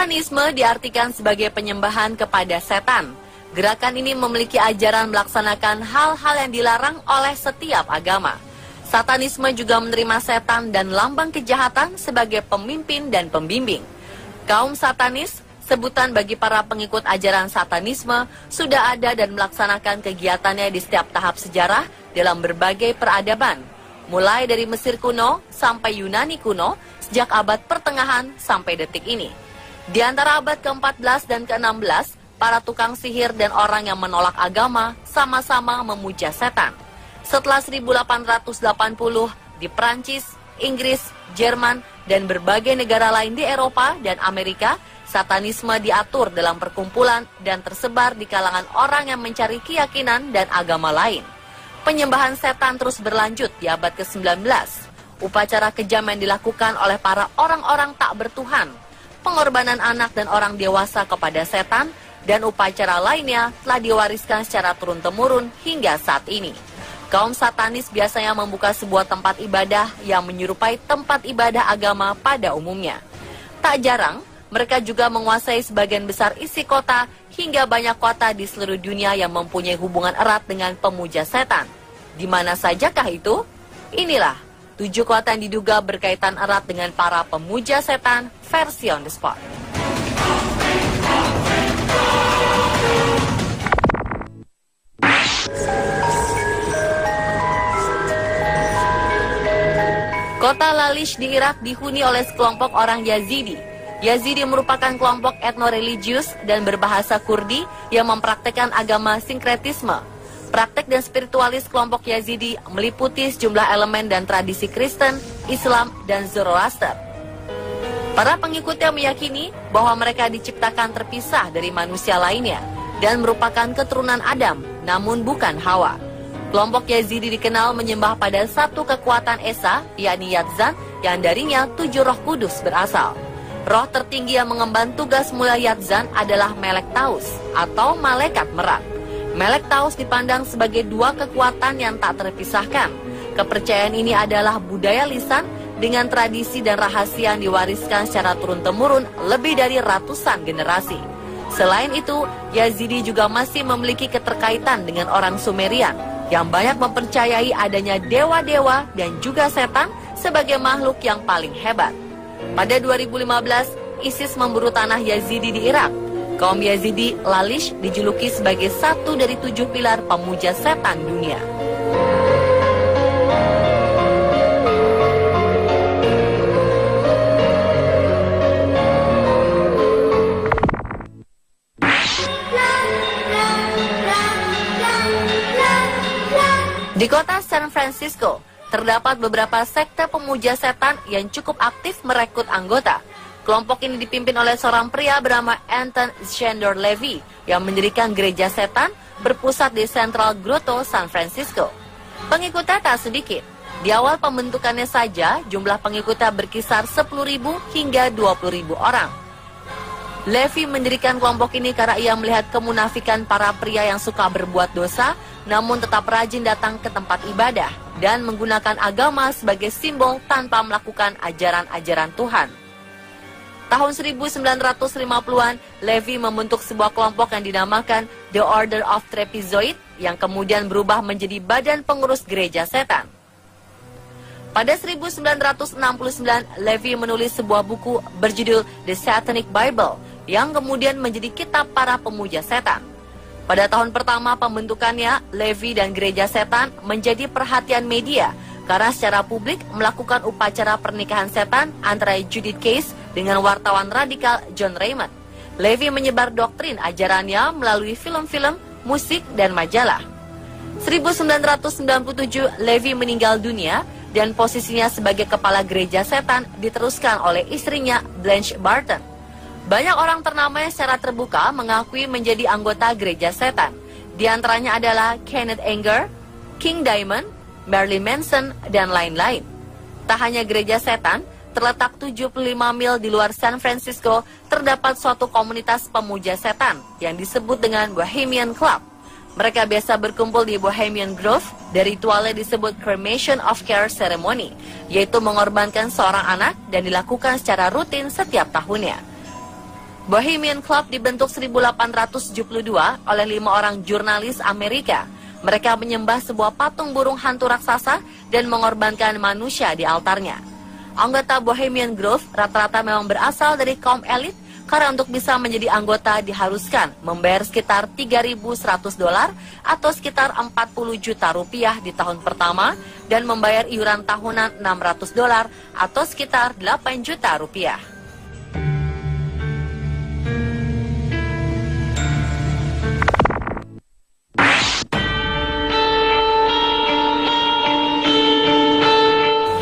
Satanisme diartikan sebagai penyembahan kepada setan. Gerakan ini memiliki ajaran melaksanakan hal-hal yang dilarang oleh setiap agama. Satanisme juga menerima setan dan lambang kejahatan sebagai pemimpin dan pembimbing. Kaum satanis, sebutan bagi para pengikut ajaran satanisme, sudah ada dan melaksanakan kegiatannya di setiap tahap sejarah dalam berbagai peradaban, mulai dari Mesir kuno sampai Yunani kuno, sejak abad pertengahan sampai detik ini. Di antara abad ke-14 dan ke-16, para tukang sihir dan orang yang menolak agama sama-sama memuja setan. Setelah 1880, di Perancis, Inggris, Jerman, dan berbagai negara lain di Eropa dan Amerika, satanisme diatur dalam perkumpulan dan tersebar di kalangan orang yang mencari keyakinan dan agama lain. Penyembahan setan terus berlanjut di abad ke-19. Upacara kejam yang dilakukan oleh para orang-orang tak bertuhan, pengorbanan anak dan orang dewasa kepada setan, dan upacara lainnya telah diwariskan secara turun-temurun hingga saat ini. Kaum satanis biasanya membuka sebuah tempat ibadah yang menyerupai tempat ibadah agama pada umumnya. Tak jarang, mereka juga menguasai sebagian besar isi kota hingga banyak kota di seluruh dunia yang mempunyai hubungan erat dengan pemuja setan. Di mana sajakah itu? Inilah 7 kota yang diduga berkaitan erat dengan para pemuja setan versi on the spot. Kota Lalish di Irak dihuni oleh sekelompok orang Yazidi. Yazidi merupakan kelompok etno-religius dan berbahasa Kurdi yang mempraktekkan agama sinkretisme. Praktek dan spiritualis kelompok Yazidi meliputi sejumlah elemen dan tradisi Kristen, Islam, dan Zoroaster. Para pengikutnya meyakini bahwa mereka diciptakan terpisah dari manusia lainnya dan merupakan keturunan Adam, namun bukan Hawa. Kelompok Yazidi dikenal menyembah pada satu kekuatan esa, yakni Yatzan, yang darinya 7 roh kudus berasal. Roh tertinggi yang mengemban tugas mula Yatzan adalah Melek Taus atau Malaikat Merak. Melek Taus dipandang sebagai 2 kekuatan yang tak terpisahkan. Kepercayaan ini adalah budaya lisan dengan tradisi dan rahasia yang diwariskan secara turun-temurun lebih dari ratusan generasi. Selain itu, Yazidi juga masih memiliki keterkaitan dengan orang Sumerian yang banyak mempercayai adanya dewa-dewa dan juga setan sebagai makhluk yang paling hebat. Pada 2015, ISIS memburu tanah Yazidi di Irak. Kaum Yazidi Lalish dijuluki sebagai satu dari 7 pilar pemuja setan dunia. Di kota San Francisco, terdapat beberapa sekte pemuja setan yang cukup aktif merekrut anggota. Kelompok ini dipimpin oleh seorang pria bernama Anton Shandor Levy yang mendirikan gereja setan berpusat di Central Grotto, San Francisco. Pengikutnya tak sedikit. Di awal pembentukannya saja, jumlah pengikutnya berkisar 10.000 hingga 20.000 orang. Levy mendirikan kelompok ini karena ia melihat kemunafikan para pria yang suka berbuat dosa, namun tetap rajin datang ke tempat ibadah dan menggunakan agama sebagai simbol tanpa melakukan ajaran-ajaran Tuhan. Tahun 1950-an, Levy membentuk sebuah kelompok yang dinamakan The Order of Trapezoid yang kemudian berubah menjadi Badan Pengurus Gereja Setan. Pada 1969, Levy menulis sebuah buku berjudul The Satanic Bible yang kemudian menjadi kitab para pemuja setan. Pada tahun pertama pembentukannya, Levy dan Gereja Setan menjadi perhatian media karena secara publik melakukan upacara pernikahan setan antara Judith Case dengan wartawan radikal John Raymond. Levy menyebar doktrin ajarannya melalui film-film, musik, dan majalah. 1997, Levy meninggal dunia dan posisinya sebagai kepala Gereja Setan diteruskan oleh istrinya Blanche Barton. Banyak orang ternama yang secara terbuka mengakui menjadi anggota Gereja Setan. Di antaranya adalah Kenneth Anger, King Diamond, Marilyn Manson, dan lain-lain. Tak hanya Gereja Setan, terletak 75 mil di luar San Francisco, terdapat suatu komunitas pemuja setan yang disebut dengan Bohemian Club. Mereka biasa berkumpul di Bohemian Grove, dan ritualnya disebut Cremation of Care Ceremony, yaitu mengorbankan seorang anak dan dilakukan secara rutin setiap tahunnya. Bohemian Club dibentuk 1872 oleh 5 orang jurnalis Amerika. Mereka menyembah sebuah patung burung hantu raksasa dan mengorbankan manusia di altarnya. Anggota Bohemian Grove rata-rata memang berasal dari kaum elit, karena untuk bisa menjadi anggota diharuskan membayar sekitar $3.100 atau sekitar 40 juta rupiah di tahun pertama dan membayar iuran tahunan $600 atau sekitar 8 juta rupiah.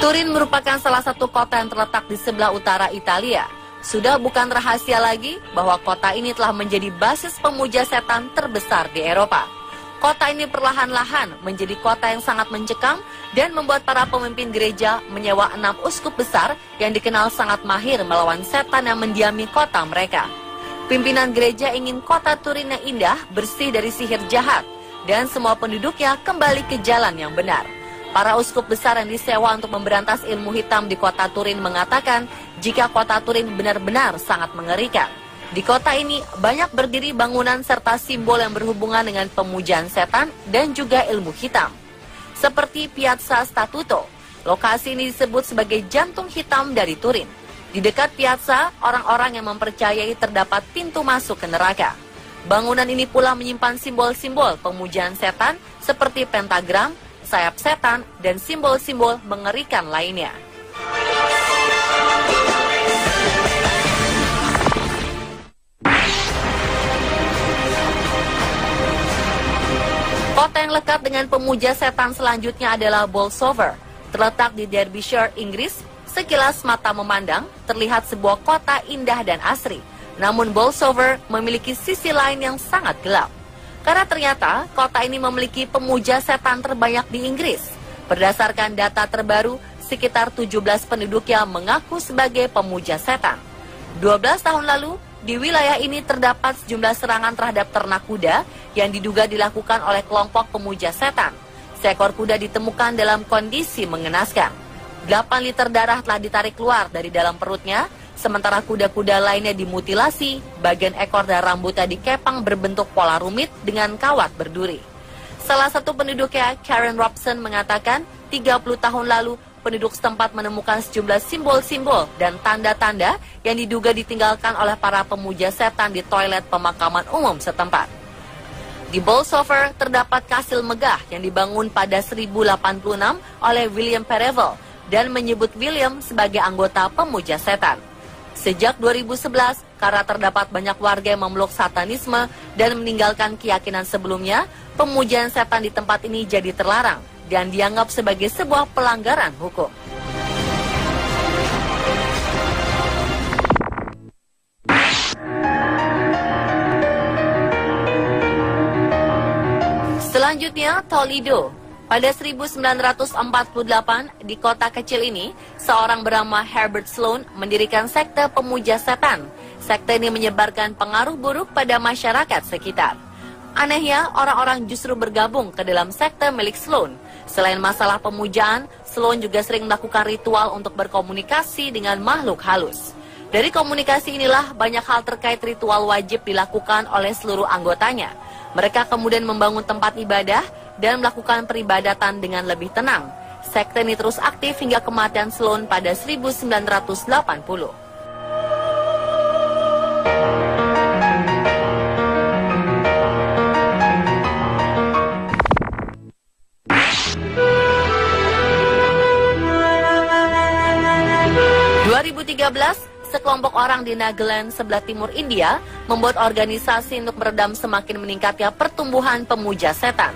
Turin merupakan salah satu kota yang terletak di sebelah utara Italia. Sudah bukan rahasia lagi bahwa kota ini telah menjadi basis pemuja setan terbesar di Eropa. Kota ini perlahan-lahan menjadi kota yang sangat mencekam dan membuat para pemimpin gereja menyewa 6 uskup besar yang dikenal sangat mahir melawan setan yang mendiami kota mereka. Pimpinan gereja ingin kota Turin yang indah, bersih dari sihir jahat, dan semua penduduknya kembali ke jalan yang benar. Para uskup besar yang disewa untuk memberantas ilmu hitam di kota Turin mengatakan jika kota Turin benar-benar sangat mengerikan. Di kota ini banyak berdiri bangunan serta simbol yang berhubungan dengan pemujaan setan dan juga ilmu hitam. Seperti Piazza Statuto, lokasi ini disebut sebagai jantung hitam dari Turin. Di dekat piazza, orang-orang yang mempercayai terdapat pintu masuk ke neraka. Bangunan ini pula menyimpan simbol-simbol pemujaan setan seperti pentagram, sayap setan, dan simbol-simbol mengerikan lainnya. Kota yang lekat dengan pemuja setan selanjutnya adalah Bolsover. Terletak di Derbyshire, Inggris, sekilas mata memandang, terlihat sebuah kota indah dan asri. Namun Bolsover memiliki sisi lain yang sangat gelap. Karena ternyata kota ini memiliki pemuja setan terbanyak di Inggris. Berdasarkan data terbaru, sekitar 17 penduduknya mengaku sebagai pemuja setan. 12 tahun lalu, di wilayah ini terdapat sejumlah serangan terhadap ternak kuda yang diduga dilakukan oleh kelompok pemuja setan. Seekor kuda ditemukan dalam kondisi mengenaskan. 8 liter darah telah ditarik keluar dari dalam perutnya, sementara kuda-kuda lainnya dimutilasi, bagian ekor dan rambutnya dikepang berbentuk pola rumit dengan kawat berduri. Salah satu penduduknya, Karen Robson, mengatakan 30 tahun lalu penduduk setempat menemukan sejumlah simbol-simbol dan tanda-tanda yang diduga ditinggalkan oleh para pemuja setan di toilet pemakaman umum setempat. Di Bolsover terdapat kastil megah yang dibangun pada 1086 oleh William Perevel dan menyebut William sebagai anggota pemuja setan. Sejak 2011, karena terdapat banyak warga yang memeluk satanisme dan meninggalkan keyakinan sebelumnya, pemujaan setan di tempat ini jadi terlarang dan dianggap sebagai sebuah pelanggaran hukum. Selanjutnya, Toledo. Pada 1948, di kota kecil ini, seorang bernama Herbert Sloan mendirikan sekte pemuja setan. Sekte ini menyebarkan pengaruh buruk pada masyarakat sekitar. Anehnya, orang-orang justru bergabung ke dalam sekte milik Sloan. Selain masalah pemujaan, Sloan juga sering melakukan ritual untuk berkomunikasi dengan makhluk halus. Dari komunikasi inilah banyak hal terkait ritual wajib dilakukan oleh seluruh anggotanya. Mereka kemudian membangun tempat ibadah dan melakukan peribadatan dengan lebih tenang. Sekte ini terus aktif hingga kematian Sloan pada 1980. Sekelompok orang di Nagaland, sebelah timur India, membuat organisasi untuk meredam semakin meningkatnya pertumbuhan pemuja setan.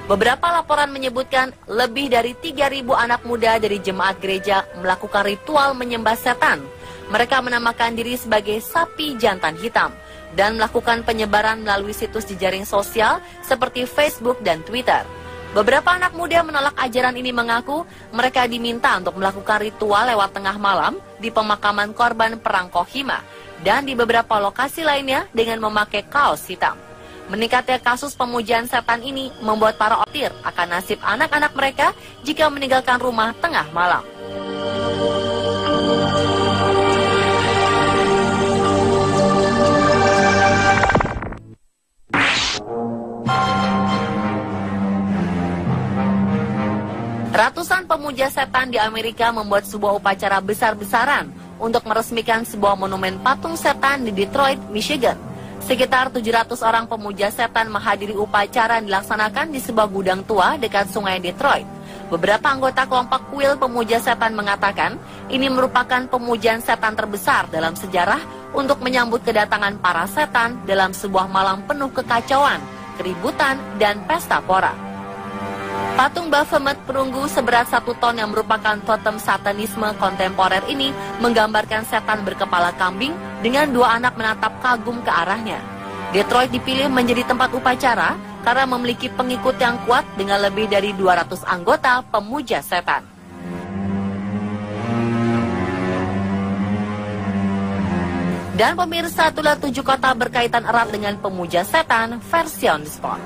Beberapa laporan menyebutkan lebih dari 3.000 anak muda dari jemaat gereja melakukan ritual menyembah setan. Mereka menamakan diri sebagai sapi jantan hitam dan melakukan penyebaran melalui situs jejaring sosial seperti Facebook dan Twitter. Beberapa anak muda menolak ajaran ini mengaku mereka diminta untuk melakukan ritual lewat tengah malam di pemakaman korban perang Kohima dan di beberapa lokasi lainnya dengan memakai kaos hitam. Meningkatnya kasus pemujaan setan ini membuat para optimistis akan nasib anak-anak mereka jika meninggalkan rumah tengah malam. Ratusan pemuja setan di Amerika membuat sebuah upacara besar-besaran untuk meresmikan sebuah monumen patung setan di Detroit, Michigan. Sekitar 700 orang pemuja setan menghadiri upacara yang dilaksanakan di sebuah gudang tua dekat sungai Detroit. Beberapa anggota kelompok kuil pemuja setan mengatakan ini merupakan pemujaan setan terbesar dalam sejarah untuk menyambut kedatangan para setan dalam sebuah malam penuh kekacauan, keributan, dan pesta pora. Patung Baphomet perunggu seberat 1 ton yang merupakan totem satanisme kontemporer ini menggambarkan setan berkepala kambing dengan 2 anak menatap kagum ke arahnya. Detroit dipilih menjadi tempat upacara karena memiliki pengikut yang kuat dengan lebih dari 200 anggota pemuja setan. Dan pemirsa, itulah 7 kota berkaitan erat dengan pemuja setan versi On The Spot.